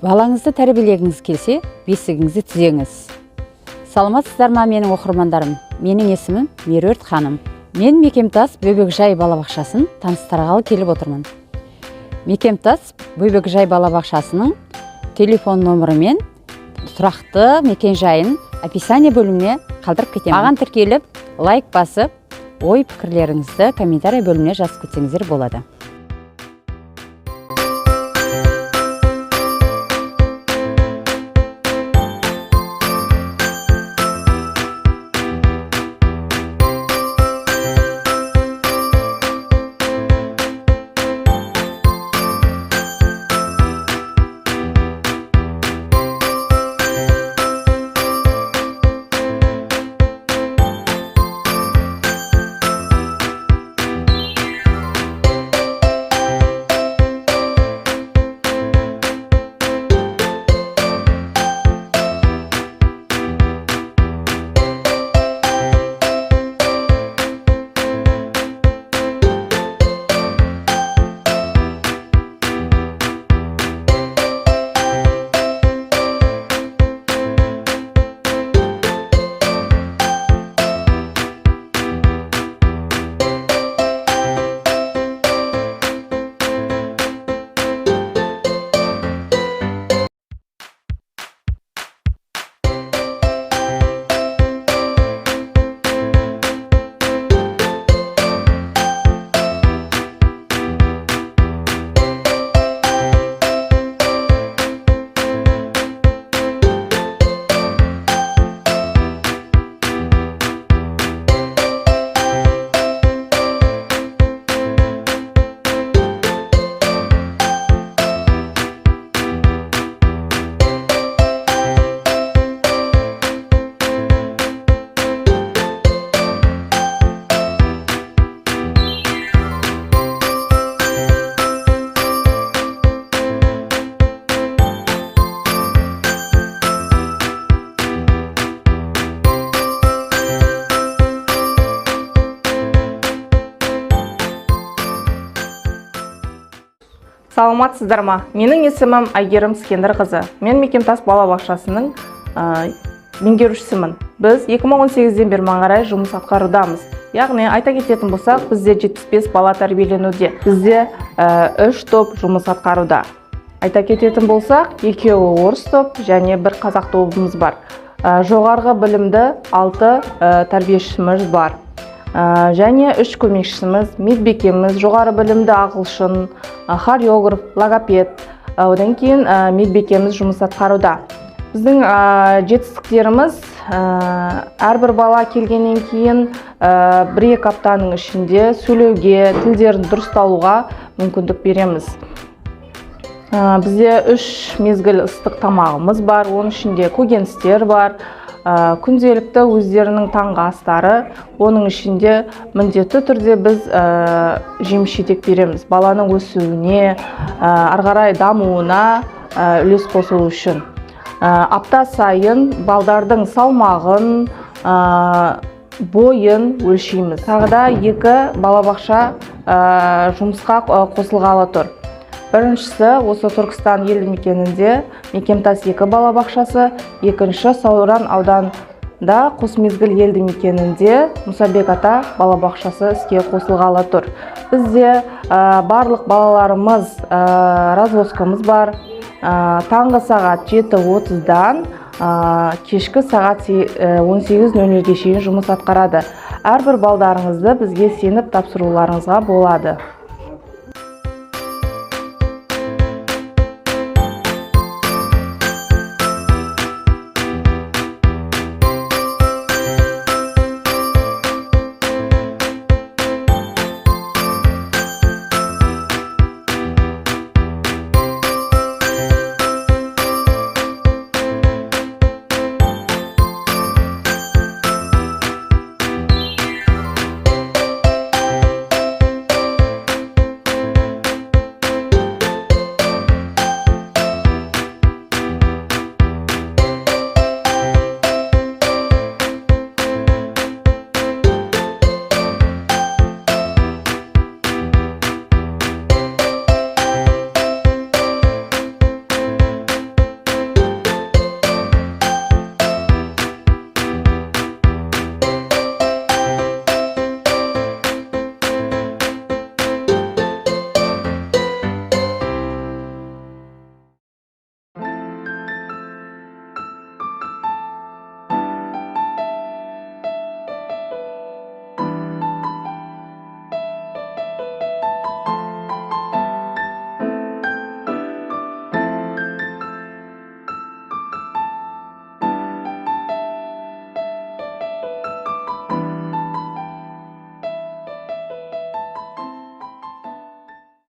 Балаңызды тәрбиелегіңіз келсе, бесігіңізді түзеңіз. Саламатсыздар ма менің оқырмандарым? Менің есімім Меруерт ханым. Мен Мекемтас Бөбекжай балабақшасын таныстырғалы келіп отырмын. Мекемтас Бөбекжай балабақшасының телефон номері мен сұрақты мекенжайын описание бөліміне қалдырып кетемін. Маған тіркеліп, лайк басып, ой пікірлеріңізді комментарий бөліміне жазып кетсеңіздер болады. Саламатсыздар ма? Менің есімім Айгерім Скендірқызы. Мен Мекемтас балабақшасының меңгерушісімін. Біз 2018-ден бері қарай жұмыс атқарудамыз. Яғни айта кететін болсақ, бізде 75 бала тәрбиеленуде. Бізде 3 топ жұмыс атқаруда. Айта кететін болсақ, 2 орыс топ және 1 қазақ тобымыз бар. Жоғарғы білімді 6 тәрбиешіміз бар. Және 3 көмекшіміз, медбикеміз, жоғары білімді ағылшын, хореограф, логопед, одан кейін медбикеміз жұмыс атқаруда. Біздің жетістіктеріміз әрбір бала келгеннен кейін 1-2 аптаның ішінде сөйлеуге, тілдерін дұрысталуға мүмкіндік береміз. Бізде 3 мезгіл ыстық тамағымыз бар, оның ішінде көкөністер бар. Күнделікті өздерінің таңғы астары, оның ішінде міндетті түрде біз жеміс-жидек береміз. Баланың өсуіне, ары қарай дамуына үлес қосу үшін. Апта сайын балдардың салмағын, бойын өлшейміз. Тағы да 2 балабақша жұмысқа қосылғалы тұр. Біріншісі осы Түркістан елді мекенінде Мекемтас 2 балабақшасы, екінші Сауран ауданында Қосмезгіл елді мекенінде Мұсабек ата балабақшасы іске қосылғалы тұр. Бізде барлық балаларымыз развозкамыз бар. Таңғы сағат 7:30-дан кешкі сағат 18:00-ге шейін жұмыс атқарады. Әрбір балдарыңызды бізге сеніп тапсыруларыңызға болады.